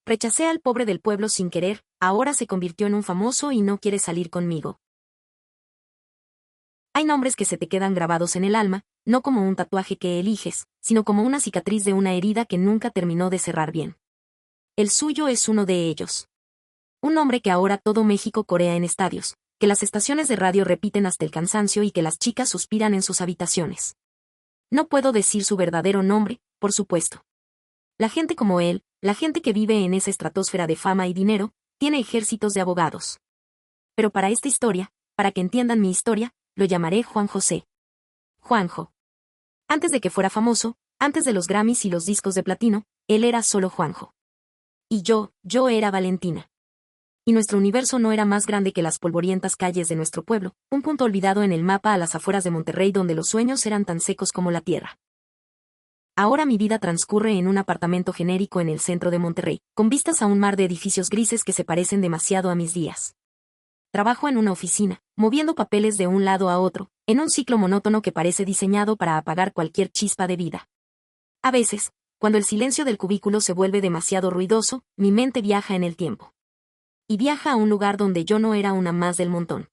Rechacé al pobre del pueblo sin querer, ahora se convirtió en un famoso y no quiere salir conmigo. Hay nombres que se te quedan grabados en el alma, no como un tatuaje que eliges, sino como una cicatriz de una herida que nunca terminó de cerrar bien. El suyo es uno de ellos. Un nombre que ahora todo México corea en estadios, que las estaciones de radio repiten hasta el cansancio y que las chicas suspiran en sus habitaciones. No puedo decir su verdadero nombre, por supuesto. La gente como él, la gente que vive en esa estratosfera de fama y dinero, tiene ejércitos de abogados. Pero para esta historia, para que entiendan mi historia, lo llamaré Juan José. Juanjo. Antes de que fuera famoso, antes de los Grammys y los discos de platino, él era solo Juanjo. Y yo era Valentina. Y nuestro universo no era más grande que las polvorientas calles de nuestro pueblo, un punto olvidado en el mapa a las afueras de Monterrey donde los sueños eran tan secos como la tierra. Ahora mi vida transcurre en un apartamento genérico en el centro de Monterrey, con vistas a un mar de edificios grises que se parecen demasiado a mis días. Trabajo en una oficina, moviendo papeles de un lado a otro, en un ciclo monótono que parece diseñado para apagar cualquier chispa de vida. A veces, cuando el silencio del cubículo se vuelve demasiado ruidoso, mi mente viaja en el tiempo. Y viaja a un lugar donde yo no era una más del montón.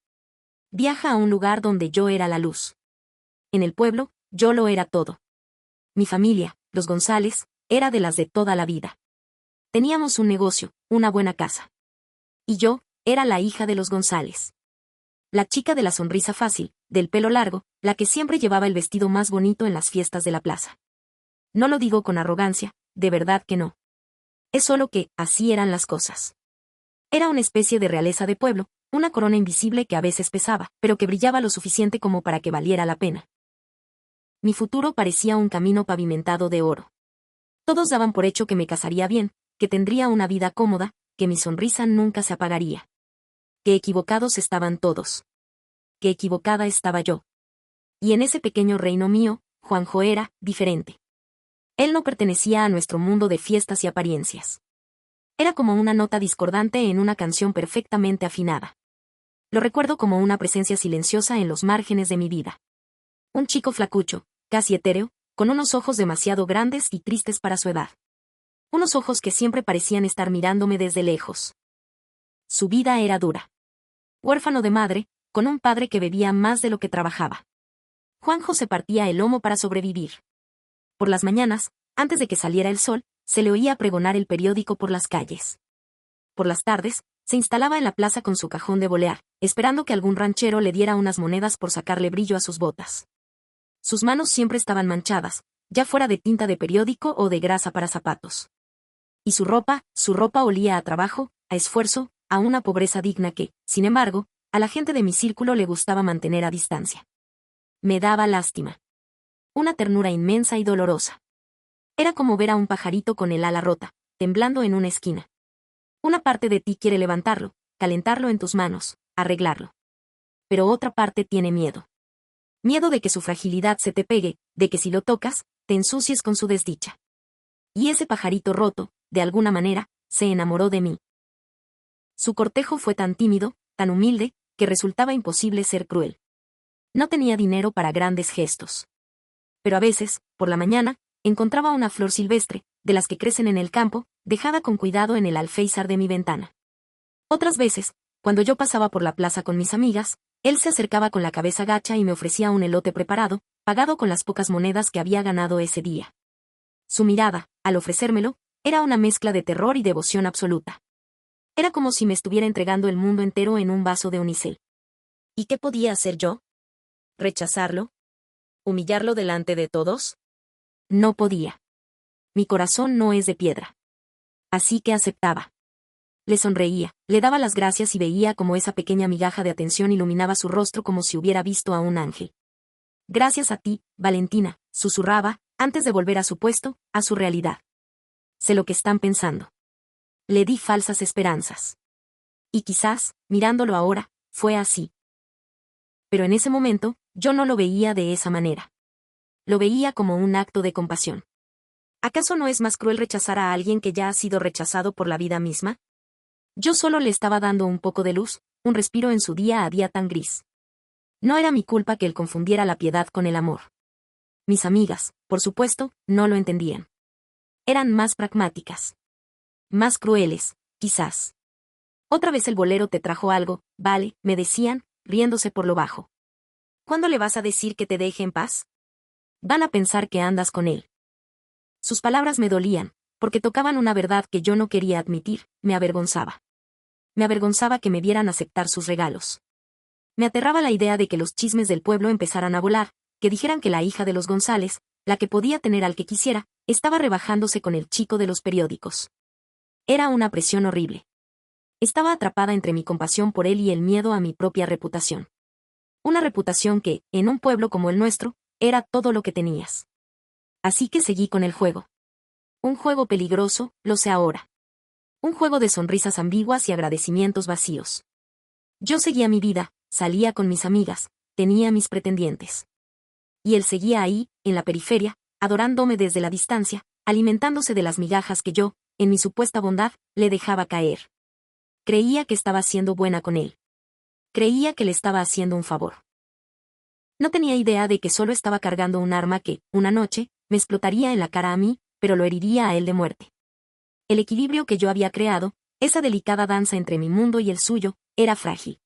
Viaja a un lugar donde yo era la luz. En el pueblo, yo lo era todo. Mi familia, los González, era de las de toda la vida. Teníamos un negocio, una buena casa. Y yo, era la hija de los González. La chica de la sonrisa fácil, del pelo largo, la que siempre llevaba el vestido más bonito en las fiestas de la plaza. No lo digo con arrogancia, de verdad que no. Es solo que, así eran las cosas. Era una especie de realeza de pueblo, una corona invisible que a veces pesaba, pero que brillaba lo suficiente como para que valiera la pena. Mi futuro parecía un camino pavimentado de oro. Todos daban por hecho que me casaría bien, que tendría una vida cómoda, que mi sonrisa nunca se apagaría. Que equivocados estaban todos. Que equivocada estaba yo. Y en ese pequeño reino mío, Juanjo era diferente. Él no pertenecía a nuestro mundo de fiestas y apariencias. Era como una nota discordante en una canción perfectamente afinada. Lo recuerdo como una presencia silenciosa en los márgenes de mi vida. Un chico flacucho, casi etéreo, con unos ojos demasiado grandes y tristes para su edad. Unos ojos que siempre parecían estar mirándome desde lejos. Su vida era dura. Huérfano de madre, con un padre que bebía más de lo que trabajaba. Juanjo se partía el lomo para sobrevivir. Por las mañanas, antes de que saliera el sol, se le oía pregonar el periódico por las calles. Por las tardes, se instalaba en la plaza con su cajón de bolear, esperando que algún ranchero le diera unas monedas por sacarle brillo a sus botas. Sus manos siempre estaban manchadas, ya fuera de tinta de periódico o de grasa para zapatos. Y su ropa olía a trabajo, a esfuerzo, a una pobreza digna que, sin embargo, a la gente de mi círculo le gustaba mantener a distancia. Me daba lástima. Una ternura inmensa y dolorosa. Era como ver a un pajarito con el ala rota, temblando en una esquina. Una parte de ti quiere levantarlo, calentarlo en tus manos, arreglarlo. Pero otra parte tiene miedo. Miedo de que su fragilidad se te pegue, de que si lo tocas, te ensucies con su desdicha. Y ese pajarito roto, de alguna manera, se enamoró de mí. Su cortejo fue tan tímido, tan humilde, que resultaba imposible ser cruel. No tenía dinero para grandes gestos. Pero a veces, por la mañana, encontraba una flor silvestre, de las que crecen en el campo, dejada con cuidado en el alféizar de mi ventana. Otras veces, cuando yo pasaba por la plaza con mis amigas, él se acercaba con la cabeza gacha y me ofrecía un elote preparado, pagado con las pocas monedas que había ganado ese día. Su mirada, al ofrecérmelo, era una mezcla de terror y devoción absoluta. Era como si me estuviera entregando el mundo entero en un vaso de unicel. ¿Y qué podía hacer yo? ¿Rechazarlo? ¿Humillarlo delante de todos? No podía. Mi corazón no es de piedra. Así que aceptaba. Le sonreía, le daba las gracias y veía como esa pequeña migaja de atención iluminaba su rostro como si hubiera visto a un ángel. Gracias a ti, Valentina, susurraba, antes de volver a su puesto, a su realidad. Sé lo que están pensando. Le di falsas esperanzas. Y quizás, mirándolo ahora, fue así. Pero en ese momento, yo no lo veía de esa manera. Lo veía como un acto de compasión. ¿Acaso no es más cruel rechazar a alguien que ya ha sido rechazado por la vida misma? Yo solo le estaba dando un poco de luz, un respiro en su día a día tan gris. No era mi culpa que él confundiera la piedad con el amor. Mis amigas, por supuesto, no lo entendían. Eran más pragmáticas. Más crueles, quizás. Otra vez el bolero te trajo algo, vale, me decían, riéndose por lo bajo. ¿Cuándo le vas a decir que te deje en paz? Van a pensar que andas con él. Sus palabras me dolían, porque tocaban una verdad que yo no quería admitir, me avergonzaba. Me avergonzaba que me vieran aceptar sus regalos. Me aterraba la idea de que los chismes del pueblo empezaran a volar, que dijeran que la hija de los González, la que podía tener al que quisiera, estaba rebajándose con el chico de los periódicos. Era una presión horrible. Estaba atrapada entre mi compasión por él y el miedo a mi propia reputación. Una reputación que, en un pueblo como el nuestro, era todo lo que tenías. Así que seguí con el juego. Un juego peligroso, lo sé ahora. Un juego de sonrisas ambiguas y agradecimientos vacíos. Yo seguía mi vida, salía con mis amigas, tenía mis pretendientes. Y él seguía ahí, en la periferia, adorándome desde la distancia, alimentándose de las migajas que yo, en mi supuesta bondad, le dejaba caer. Creía que estaba siendo buena con él. Creía que le estaba haciendo un favor. No tenía idea de que solo estaba cargando un arma que, una noche, me explotaría en la cara a mí, pero lo heriría a él de muerte. El equilibrio que yo había creado, esa delicada danza entre mi mundo y el suyo, era frágil.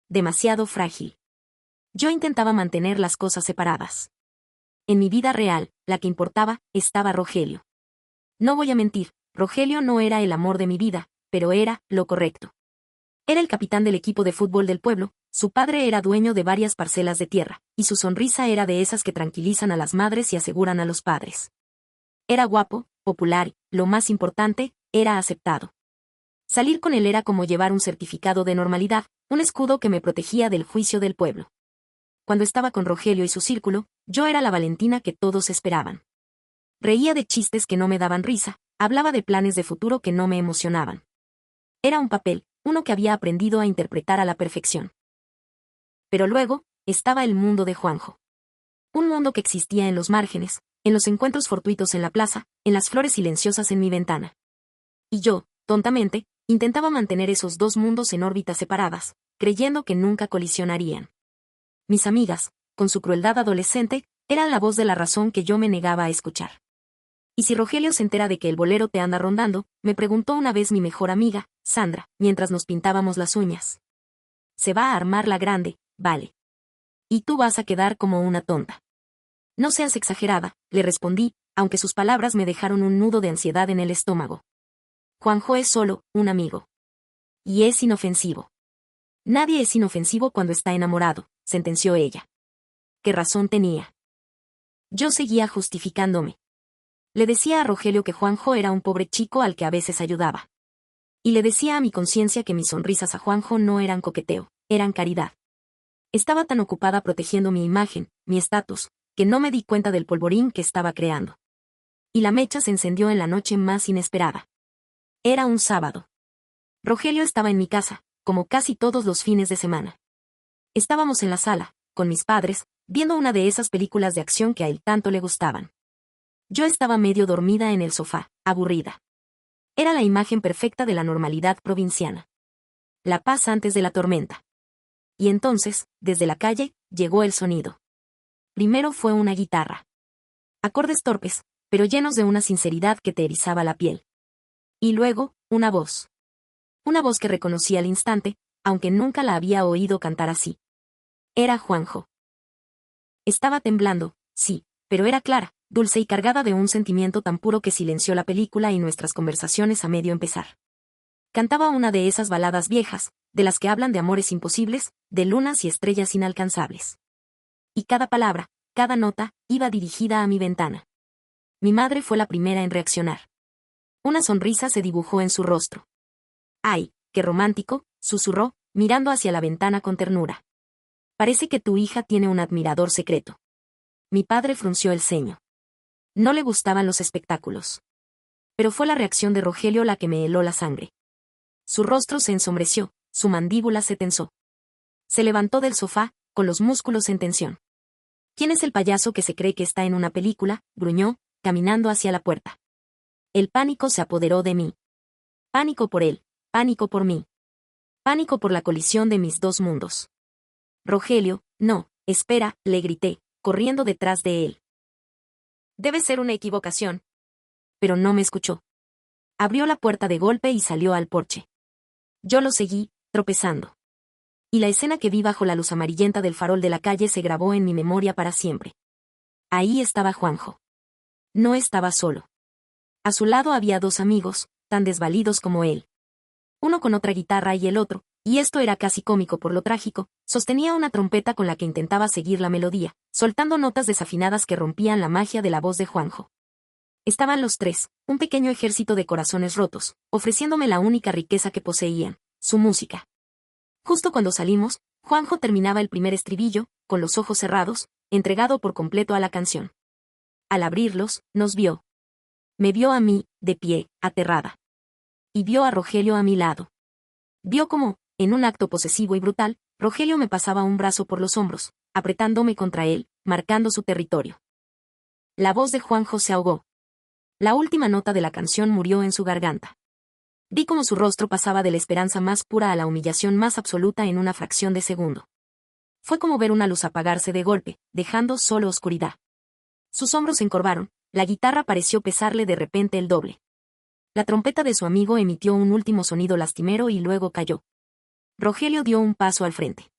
Demasiado frágil. Yo intentaba mantener las cosas separadas. En mi vida real, la que importaba, estaba Rogelio. No voy a mentir, Rogelio no era el amor de mi vida, pero era lo correcto. Era el capitán del equipo de fútbol del pueblo, su padre era dueño de varias parcelas de tierra, y su sonrisa era de esas que tranquilizan a las madres y aseguran a los padres. Era guapo, popular, lo más importante, era aceptado. Salir con él era como llevar un certificado de normalidad, un escudo que me protegía del juicio del pueblo. Cuando estaba con Rogelio y su círculo, yo era la Valentina que todos esperaban. Reía de chistes que no me daban risa, hablaba de planes de futuro que no me emocionaban. Era un papel, uno que había aprendido a interpretar a la perfección. Pero luego, estaba el mundo de Juanjo. Un mundo que existía en los márgenes, en los encuentros fortuitos en la plaza, en las flores silenciosas en mi ventana. Y yo, tontamente, intentaba mantener esos dos mundos en órbitas separadas, creyendo que nunca colisionarían. Mis amigas, con su crueldad adolescente, eran la voz de la razón que yo me negaba a escuchar. Y si Rogelio se entera de que el bolero te anda rondando, me preguntó una vez mi mejor amiga, Sandra, mientras nos pintábamos las uñas. Se va a armar la grande, vale. Y tú vas a quedar como una tonta. No seas exagerada, le respondí, aunque sus palabras me dejaron un nudo de ansiedad en el estómago. Juanjo es solo un amigo. Y es inofensivo. Nadie es inofensivo cuando está enamorado, sentenció ella. ¿Qué razón tenía? Yo seguía justificándome. Le decía a Rogelio que Juanjo era un pobre chico al que a veces ayudaba. Y le decía a mi conciencia que mis sonrisas a Juanjo no eran coqueteo, eran caridad. Estaba tan ocupada protegiendo mi imagen, mi estatus, que no me di cuenta del polvorín que estaba creando. Y la mecha se encendió en la noche más inesperada. Era un sábado. Rogelio estaba en mi casa, como casi todos los fines de semana. Estábamos en la sala, con mis padres, viendo una de esas películas de acción que a él tanto le gustaban. Yo estaba medio dormida en el sofá, aburrida. Era la imagen perfecta de la normalidad provinciana. La paz antes de la tormenta. Y entonces, desde la calle, llegó el sonido. Primero fue una guitarra. Acordes torpes, pero llenos de una sinceridad que te erizaba la piel. Y luego, una voz. Una voz que reconocí al instante, aunque nunca la había oído cantar así. Era Juanjo. Estaba temblando, sí, pero era clara, dulce y cargada de un sentimiento tan puro que silenció la película y nuestras conversaciones a medio empezar. Cantaba una de esas baladas viejas, de las que hablan de amores imposibles, de lunas y estrellas inalcanzables. Y cada palabra, cada nota, iba dirigida a mi ventana. Mi madre fue la primera en reaccionar. Una sonrisa se dibujó en su rostro. ¡Ay, qué romántico!, susurró, mirando hacia la ventana con ternura. Parece que tu hija tiene un admirador secreto. Mi padre frunció el ceño. No le gustaban los espectáculos. Pero fue la reacción de Rogelio la que me heló la sangre. Su rostro se ensombreció, su mandíbula se tensó. Se levantó del sofá, con los músculos en tensión. ¿Quién es el payaso que se cree que está en una película?, gruñó, caminando hacia la puerta. El pánico se apoderó de mí. Pánico por él, pánico por mí. Pánico por la colisión de mis dos mundos. Rogelio, no, espera, le grité, corriendo detrás de él. Debe ser una equivocación. Pero no me escuchó. Abrió la puerta de golpe y salió al porche. Yo lo seguí, tropezando. Y la escena que vi bajo la luz amarillenta del farol de la calle se grabó en mi memoria para siempre. Ahí estaba Juanjo. No estaba solo. A su lado había dos amigos, tan desvalidos como él. Uno con otra guitarra y el otro, y esto era casi cómico por lo trágico, sostenía una trompeta con la que intentaba seguir la melodía, soltando notas desafinadas que rompían la magia de la voz de Juanjo. Estaban los tres, un pequeño ejército de corazones rotos, ofreciéndome la única riqueza que poseían, su música. Justo cuando salimos, Juanjo terminaba el primer estribillo, con los ojos cerrados, entregado por completo a la canción. Al abrirlos, nos vio. Me vio a mí, de pie, aterrada. Y vio a Rogelio a mi lado. Vio cómo, en un acto posesivo y brutal, Rogelio me pasaba un brazo por los hombros, apretándome contra él, marcando su territorio. La voz de Juanjo se ahogó. La última nota de la canción murió en su garganta. Vi cómo su rostro pasaba de la esperanza más pura a la humillación más absoluta en una fracción de segundo. Fue como ver una luz apagarse de golpe, dejando solo oscuridad. Sus hombros se encorvaron, la guitarra pareció pesarle de repente el doble. La trompeta de su amigo emitió un último sonido lastimero y luego cayó. Rogelio dio un paso al frente.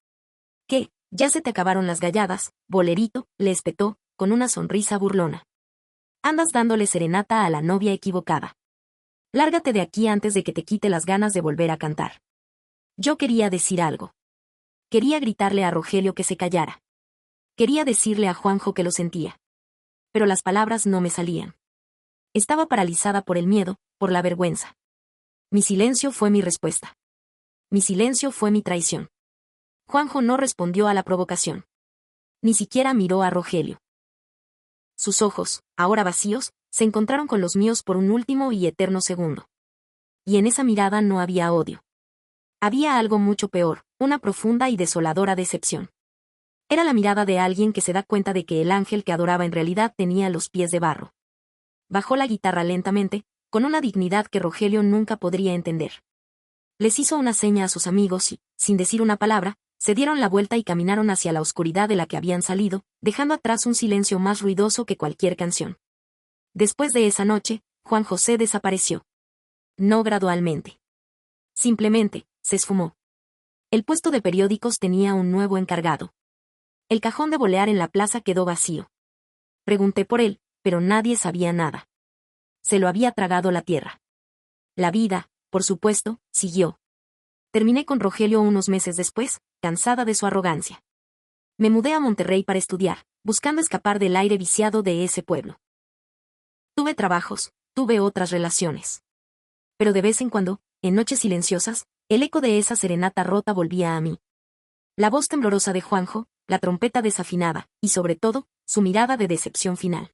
¿Qué? ¿Ya se te acabaron las galladas, bolerito?, le espetó, con una sonrisa burlona. Andas dándole serenata a la novia equivocada. Lárgate de aquí antes de que te quite las ganas de volver a cantar. Yo quería decir algo. Quería gritarle a Rogelio que se callara. Quería decirle a Juanjo que lo sentía. Pero las palabras no me salían. Estaba paralizada por el miedo, por la vergüenza. Mi silencio fue mi respuesta. Mi silencio fue mi traición. Juanjo no respondió a la provocación. Ni siquiera miró a Rogelio. Sus ojos, ahora vacíos, se encontraron con los míos por un último y eterno segundo. Y en esa mirada no había odio. Había algo mucho peor, una profunda y desoladora decepción. Era la mirada de alguien que se da cuenta de que el ángel que adoraba en realidad tenía los pies de barro. Bajó la guitarra lentamente, con una dignidad que Rogelio nunca podría entender. Les hizo una seña a sus amigos y, sin decir una palabra, se dieron la vuelta y caminaron hacia la oscuridad de la que habían salido, dejando atrás un silencio más ruidoso que cualquier canción. Después de esa noche, Juan José desapareció. No gradualmente. Simplemente, se esfumó. El puesto de periódicos tenía un nuevo encargado. El cajón de bolear en la plaza quedó vacío. Pregunté por él, pero nadie sabía nada. Se lo había tragado la tierra. La vida, por supuesto, siguió. Terminé con Rogelio unos meses después, cansada de su arrogancia. Me mudé a Monterrey para estudiar, buscando escapar del aire viciado de ese pueblo. Tuve trabajos, tuve otras relaciones. Pero de vez en cuando, en noches silenciosas, el eco de esa serenata rota volvía a mí. La voz temblorosa de Juanjo, la trompeta desafinada, y sobre todo, su mirada de decepción final.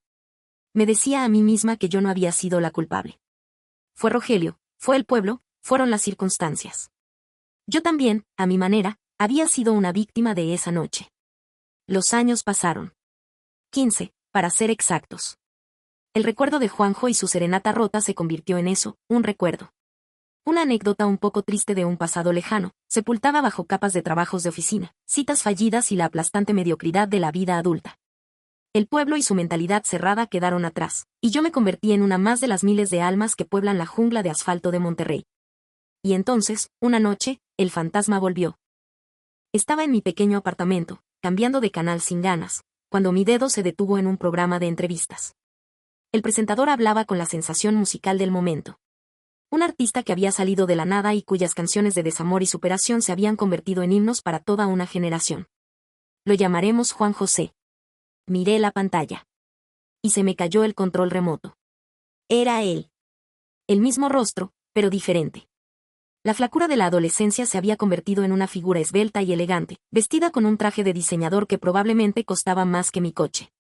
Me decía a mí misma que yo no había sido la culpable. Fue Rogelio, fue el pueblo, fueron las circunstancias. Yo también, a mi manera, había sido una víctima de esa noche. Los años pasaron. 15, para ser exactos. El recuerdo de Juanjo y su serenata rota se convirtió en eso, un recuerdo. Una anécdota un poco triste de un pasado lejano, sepultada bajo capas de trabajos de oficina, citas fallidas y la aplastante mediocridad de la vida adulta. El pueblo y su mentalidad cerrada quedaron atrás, y yo me convertí en una más de las miles de almas que pueblan la jungla de asfalto de Monterrey. Y entonces, una noche, el fantasma volvió. Estaba en mi pequeño apartamento, cambiando de canal sin ganas, cuando mi dedo se detuvo en un programa de entrevistas. El presentador hablaba con la sensación musical del momento. Un artista que había salido de la nada y cuyas canciones de desamor y superación se habían convertido en himnos para toda una generación. Lo llamaremos Juan José. Miré la pantalla. Y se me cayó el control remoto. Era él. El mismo rostro, pero diferente. La flacura de la adolescencia se había convertido en una figura esbelta y elegante, vestida con un traje de diseñador que probablemente costaba más que mi coche.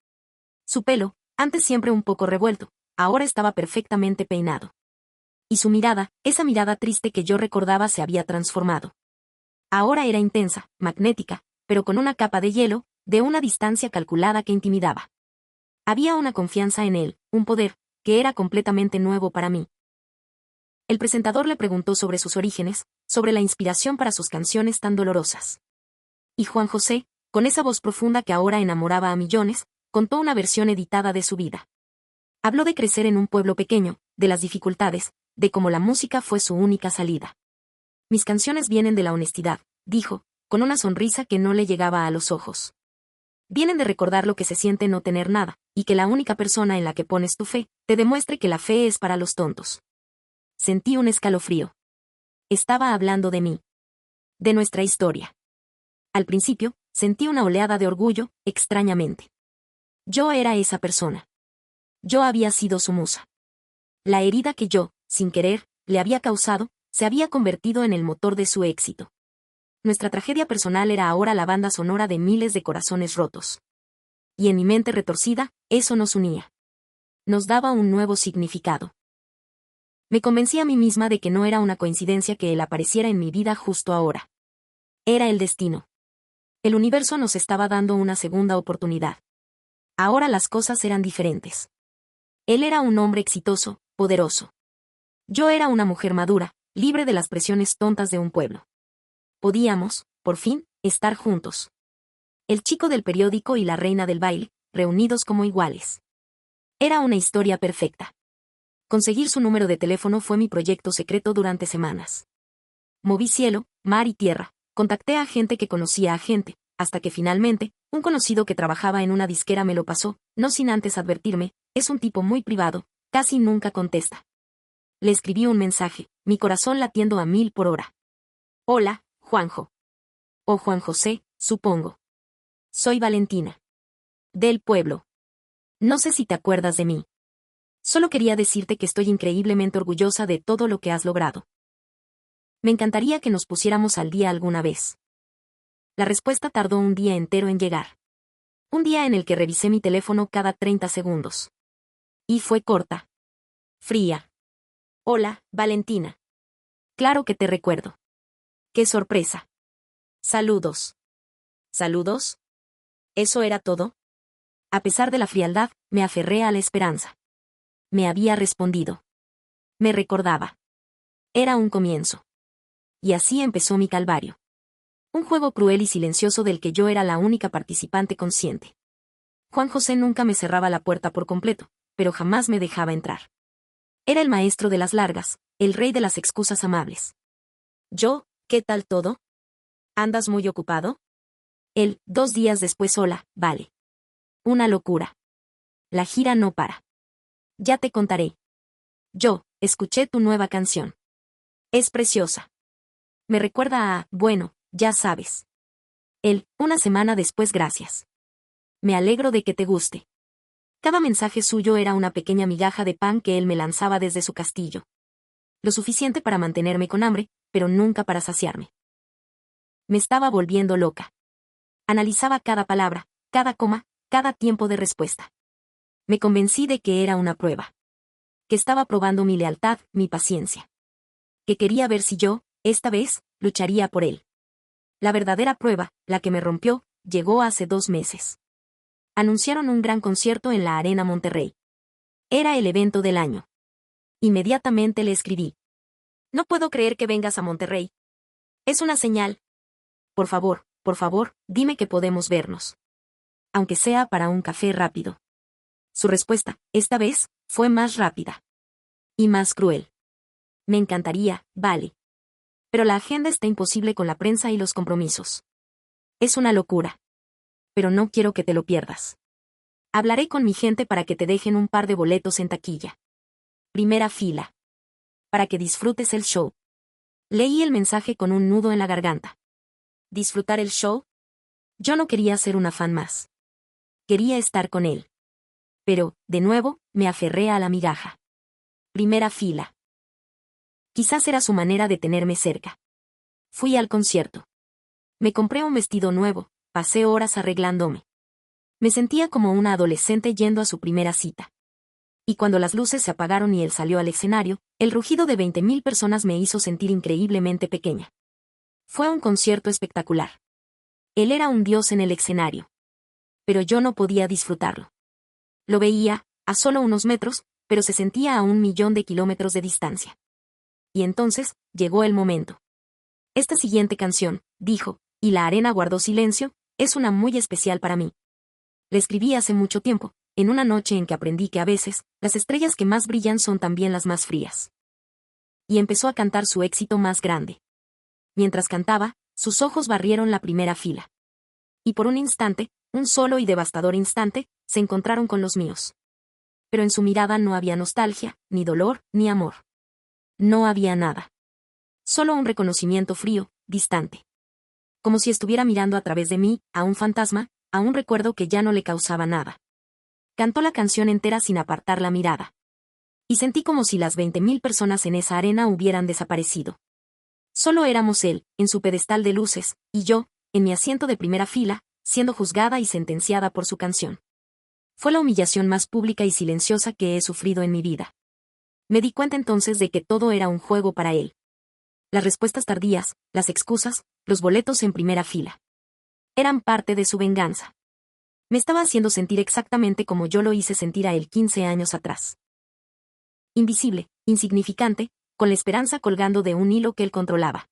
Su pelo, antes siempre un poco revuelto, ahora estaba perfectamente peinado. Y su mirada, esa mirada triste que yo recordaba, se había transformado. Ahora era intensa, magnética, pero con una capa de hielo, de una distancia calculada que intimidaba. Había una confianza en él, un poder, que era completamente nuevo para mí. El presentador le preguntó sobre sus orígenes, sobre la inspiración para sus canciones tan dolorosas. Y Juan José, con esa voz profunda que ahora enamoraba a millones, contó una versión editada de su vida. Habló de crecer en un pueblo pequeño, de las dificultades, de cómo la música fue su única salida. Mis canciones vienen de la honestidad, dijo, con una sonrisa que no le llegaba a los ojos. Vienen de recordar lo que se siente no tener nada, y que la única persona en la que pones tu fe, te demuestre que la fe es para los tontos. Sentí un escalofrío. Estaba hablando de mí. De nuestra historia. Al principio, sentí una oleada de orgullo, extrañamente. Yo era esa persona. Yo había sido su musa. La herida que yo, sin querer, le había causado, se había convertido en el motor de su éxito. Nuestra tragedia personal era ahora la banda sonora de miles de corazones rotos. Y en mi mente retorcida, eso nos unía. Nos daba un nuevo significado. Me convencí a mí misma de que no era una coincidencia que él apareciera en mi vida justo ahora. Era el destino. El universo nos estaba dando una segunda oportunidad. Ahora las cosas eran diferentes. Él era un hombre exitoso, poderoso. Yo era una mujer madura, libre de las presiones tontas de un pueblo. Podíamos, por fin, estar juntos. El chico del periódico y la reina del baile, reunidos como iguales. Era una historia perfecta. Conseguir su número de teléfono fue mi proyecto secreto durante semanas. Moví cielo, mar y tierra, contacté a gente que conocía a gente, hasta que finalmente, un conocido que trabajaba en una disquera me lo pasó, no sin antes advertirme, es un tipo muy privado, casi nunca contesta. Le escribí un mensaje, mi corazón latiendo a 1000 por hora. Hola, Juanjo. O Juan José, supongo. Soy Valentina. Del pueblo. No sé si te acuerdas de mí. Solo quería decirte que estoy increíblemente orgullosa de todo lo que has logrado. Me encantaría que nos pusiéramos al día alguna vez. La respuesta tardó un día entero en llegar. Un día en el que revisé mi teléfono cada 30 segundos. Y fue corta. Fría. Hola, Valentina. Claro que te recuerdo. ¡Qué sorpresa! Saludos. ¿Saludos? ¿Eso era todo? A pesar de la frialdad, me aferré a la esperanza. Me había respondido. Me recordaba. Era un comienzo. Y así empezó mi calvario. Un juego cruel y silencioso del que yo era la única participante consciente. Juan José nunca me cerraba la puerta por completo, pero jamás me dejaba entrar. Era el maestro de las largas, el rey de las excusas amables. Yo, ¿qué tal todo? ¿Andas muy ocupado? Él, 2 días después hola, vale. Una locura. La gira no para. Ya te contaré. Yo, escuché tu nueva canción. Es preciosa. Me recuerda a, bueno, ya sabes. Él, 1 semana después gracias. Me alegro de que te guste. Cada mensaje suyo era una pequeña migaja de pan que él me lanzaba desde su castillo. Lo suficiente para mantenerme con hambre, pero nunca para saciarme. Me estaba volviendo loca. Analizaba cada palabra, cada coma, cada tiempo de respuesta. Me convencí de que era una prueba. Que estaba probando mi lealtad, mi paciencia. Que quería ver si yo, esta vez, lucharía por él. La verdadera prueba, la que me rompió, llegó hace 2 meses. Anunciaron un gran concierto en la Arena Monterrey. Era el evento del año. Inmediatamente le escribí. No puedo creer que vengas a Monterrey. Es una señal. Por favor, dime que podemos vernos. Aunque sea para un café rápido. Su respuesta, esta vez, fue más rápida. Y más cruel. Me encantaría, vale. Pero la agenda está imposible con la prensa y los compromisos. Es una locura. Pero no quiero que te lo pierdas. Hablaré con mi gente para que te dejen un par de boletos en taquilla. Primera fila. Para que disfrutes el show. Leí el mensaje con un nudo en la garganta. ¿Disfrutar el show? Yo no quería ser una fan más. Quería estar con él. Pero, de nuevo, me aferré a la migaja. Primera fila. Quizás era su manera de tenerme cerca. Fui al concierto. Me compré un vestido nuevo, pasé horas arreglándome. Me sentía como una adolescente yendo a su primera cita. Y cuando las luces se apagaron y él salió al escenario, el rugido de 20.000 personas me hizo sentir increíblemente pequeña. Fue un concierto espectacular. Él era un dios en el escenario. Pero yo no podía disfrutarlo. Lo veía, a solo unos metros, pero se sentía a 1.000.000 de kilómetros de distancia. Y entonces, llegó el momento. Esta siguiente canción, dijo, y la arena guardó silencio, es una muy especial para mí. Le escribí hace mucho tiempo, en una noche en que aprendí que a veces, las estrellas que más brillan son también las más frías. y empezó a cantar su éxito más grande. Mientras cantaba, sus ojos barrieron la primera fila. Y por un instante, un solo y devastador instante, se encontraron con los míos. Pero en su mirada no había nostalgia, ni dolor, ni amor. No había nada. Solo un reconocimiento frío, distante. Como si estuviera mirando a través de mí, a un fantasma, a un recuerdo que ya no le causaba nada. Cantó la canción entera sin apartar la mirada. Y sentí como si las 20.000 personas en esa arena hubieran desaparecido. Solo éramos él, en su pedestal de luces, y yo, en mi asiento de primera fila, siendo juzgada y sentenciada por su canción. Fue la humillación más pública y silenciosa que he sufrido en mi vida. Me di cuenta entonces de que todo era un juego para él. Las respuestas tardías, las excusas, los boletos en primera fila. Eran parte de su venganza. Me estaba haciendo sentir exactamente como yo lo hice sentir a él 15 años atrás. Invisible, insignificante, con la esperanza colgando de un hilo que él controlaba.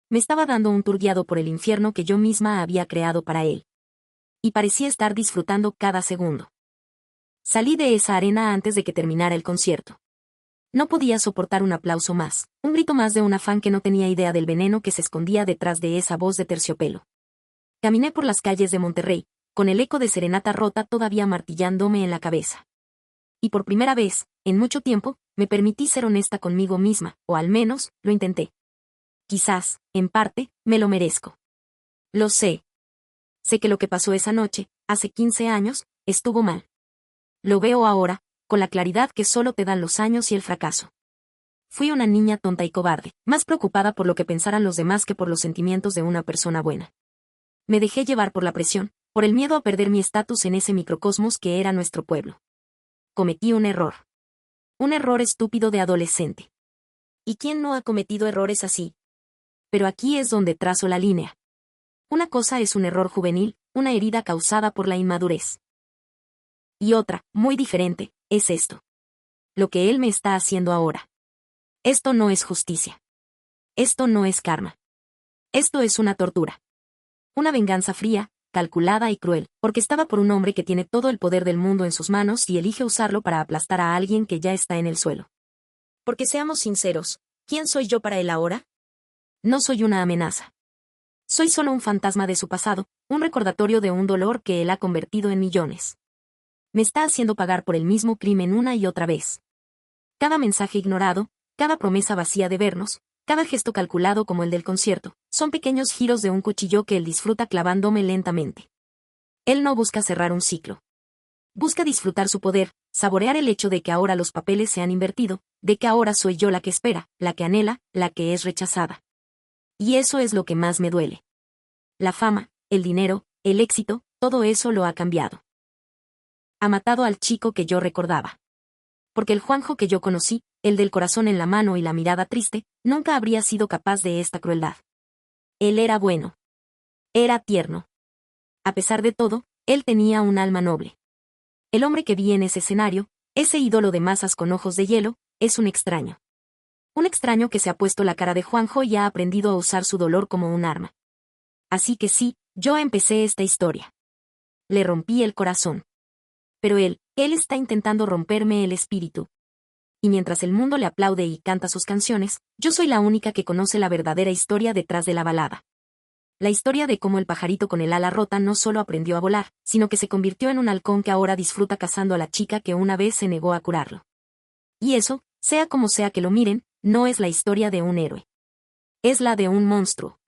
Me estaba dando un tour guiado por el infierno que yo misma había creado para él. Y parecía estar disfrutando cada segundo. Salí de esa arena antes de que terminara el concierto. No podía soportar un aplauso más, un grito más de una fan que no tenía idea del veneno que se escondía detrás de esa voz de terciopelo. Caminé por las calles de Monterrey, con el eco de Serenata Rota todavía martillándome en la cabeza. Y por primera vez, en mucho tiempo, me permití ser honesta conmigo misma, o al menos, lo intenté. Quizás, en parte, me lo merezco. Lo sé. Sé que lo que pasó esa noche, hace 15 años, estuvo mal. Lo veo ahora, con la claridad que solo te dan los años y el fracaso. Fui una niña tonta y cobarde, más preocupada por lo que pensaran los demás que por los sentimientos de una persona buena. Me dejé llevar por la presión, por el miedo a perder mi estatus en ese microcosmos que era nuestro pueblo. Cometí un error. Un error estúpido de adolescente. ¿Y quién no ha cometido errores así? Pero aquí es donde trazo la línea. Una cosa es un error juvenil, una herida causada por la inmadurez. Y otra, muy diferente, es esto. Lo que él me está haciendo ahora. Esto no es justicia. Esto no es karma. Esto es una tortura. Una venganza fría, calculada y cruel, porque estaba por un hombre que tiene todo el poder del mundo en sus manos y elige usarlo para aplastar a alguien que ya está en el suelo. Porque seamos sinceros, ¿quién soy yo para él ahora? No soy una amenaza. Soy solo un fantasma de su pasado, un recordatorio de un dolor que él ha convertido en millones. Me está haciendo pagar por el mismo crimen una y otra vez. Cada mensaje ignorado, cada promesa vacía de vernos, cada gesto calculado como el del concierto, son pequeños giros de un cuchillo que él disfruta clavándome lentamente. Él no busca cerrar un ciclo. Busca disfrutar su poder, saborear el hecho de que ahora los papeles se han invertido, de que ahora soy yo la que espera, la que anhela, la que es rechazada. Y eso es lo que más me duele. La fama, el dinero, el éxito, todo eso lo ha cambiado. Ha matado al chico que yo recordaba. Porque el Juanjo que yo conocí, el del corazón en la mano y la mirada triste, nunca habría sido capaz de esta crueldad. Él era bueno. Era tierno. A pesar de todo, él tenía un alma noble. El hombre que vi en ese escenario, ese ídolo de masas con ojos de hielo, es un extraño. Un extraño que se ha puesto la cara de Juanjo y ha aprendido a usar su dolor como un arma. Así que sí, yo empecé esta historia. Le rompí el corazón. Pero él está intentando romperme el espíritu. Y mientras el mundo le aplaude y canta sus canciones, yo soy la única que conoce la verdadera historia detrás de la balada. La historia de cómo el pajarito con el ala rota no solo aprendió a volar, sino que se convirtió en un halcón que ahora disfruta cazando a la chica que una vez se negó a curarlo. Y eso, sea como sea que lo miren, no es la historia de un héroe. Es la de un monstruo.